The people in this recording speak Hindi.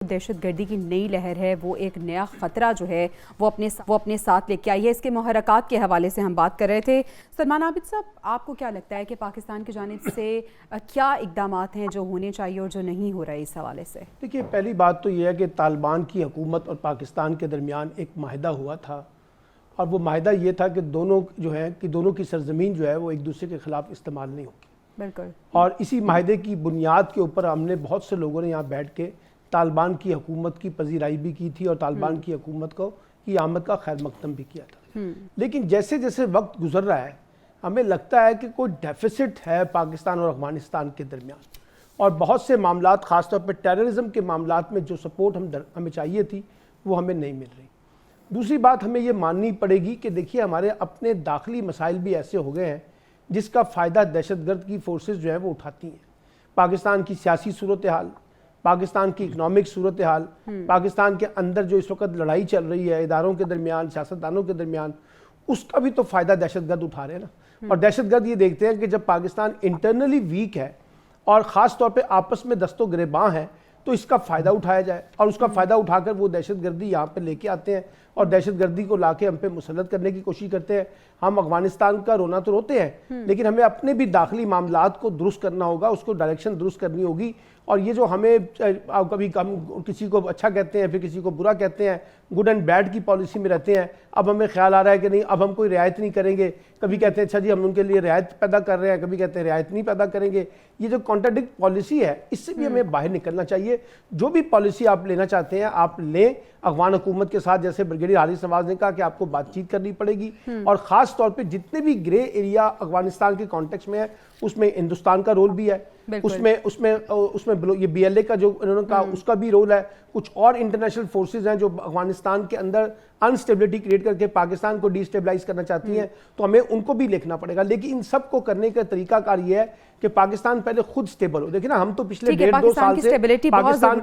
दहशतगर्दी की नई लहर है, वो एक नया ख़तरा जो है वो अपने साथ लेके आई है। इसके मुहर्रकात के हवाले से हम बात कर रहे थे। सलमान आबिद साहब, आपको क्या लगता है कि पाकिस्तान की जानिब से क्या इक़दामात हैं जो होने चाहिए और जो नहीं हो रहे इस हवाले से? देखिए, पहली बात तो ये है कि तालिबान की हुकूमत और पाकिस्तान के दरमियान एक माहिदा हुआ था, और वो माहिदा ये था कि दोनों जो है कि दोनों की सरजमीन जो है वो एक दूसरे के ख़िलाफ़ इस्तेमाल नहीं होगी। बिल्कुल। और इसी माहिदे की बुनियाद के ऊपर हमने बहुत से लोगों ने यहाँ बैठ के तालिबान की हुकूमत की पजीराई भी की थी और तालिबान की हुकूमत को की आमद का खैर मकदम भी किया था। लेकिन जैसे जैसे वक्त गुजर रहा है, हमें लगता है कि कोई डेफिसिट है पाकिस्तान और अफगानिस्तान के दरमियान, और बहुत से मामलात, ख़ासतौर पर टेररिज्म के मामलात में जो सपोर्ट हमें चाहिए थी वो हमें नहीं मिल रही। दूसरी बात हमें ये माननी पड़ेगी कि देखिए, हमारे अपने दाखिली मसाइल भी ऐसे हो गए हैं जिसका फ़ायदा दहशतगर्द की फोर्सेस जो है वो उठाती हैं। पाकिस्तान की सियासी सूरत हाल, पाकिस्तान की इकनॉमिक सूरत हाल, पाकिस्तान के अंदर जो इस वक्त लड़ाई चल रही है इदारों के दरमियान, सियासतदानों के दरमियान, उसका भी तो फ़ायदा दहशतगर्द उठा रहे हैं ना। और दहशतगर्द ये देखते हैं कि जब पाकिस्तान इंटरनली वीक है और ख़ास तौर पे आपस में दस्तो गिरेबां है, तो इसका फ़ायदा उठाया जाए, और उसका फ़ायदा उठाकर वो दहशतगर्दी यहाँ पे लेके आते हैं और दहशतगर्दी को लाके हम पे मुसल्लत करने की कोशिश करते हैं। हम अफगानिस्तान का रोना तो रोते हैं, लेकिन हमें अपने भी दाखिली मामलात को दुरुस्त करना होगा, उसको डायरेक्शन दुरुस्त करनी होगी। और ये जो हमें कभी हम किसी को अच्छा कहते हैं, फिर किसी को बुरा कहते हैं, गुड एंड बैड की पॉलिसी में रहते हैं। अब हमें ख्याल आ रहा है कि नहीं, अब हम कोई रियायत नहीं करेंगे। कभी कहते हैं अच्छा जी हम उनके लिए रियायत पैदा कर रहे हैं, कभी कहते हैं रियायत नहीं पैदा करेंगे। ये जो कॉन्ट्राडिक्ट पॉलिसी है, इससे भी हमें बाहर निकलना चाहिए। जो भी पॉलिसी आप लेना चाहते हैं आप लें अफगान हुकूमत के साथ। जैसे ब्रिगेडियर हारिस नवाज ने कहा कि आपको बातचीत करनी पड़ेगी, और ख़ास तौर पे जितने भी ग्रे एरिया अफगानिस्तान के कॉन्टेक्स्ट में है उसमें हिंदुस्तान का रोल भी है, उसमें ये BLA का जो उन्होंने कहा उसका भी रोल है। कुछ और इंटरनेशनल फोर्सेज हैं जो अफगानिस्तान के अंदर अनस्टेबिलिटी क्रिएट करके पाकिस्तान को डिस्टेबलाइज करना चाहती हैं, तो हमें उनको भी देखना पड़ेगा। लेकिन इन सब को करने का तरीकाकार ये है कि पाकिस्तान पहले खुद स्टेबल हो। देखिए ना, हम तो पिछले 1.5-2 साल से पाकिस्तान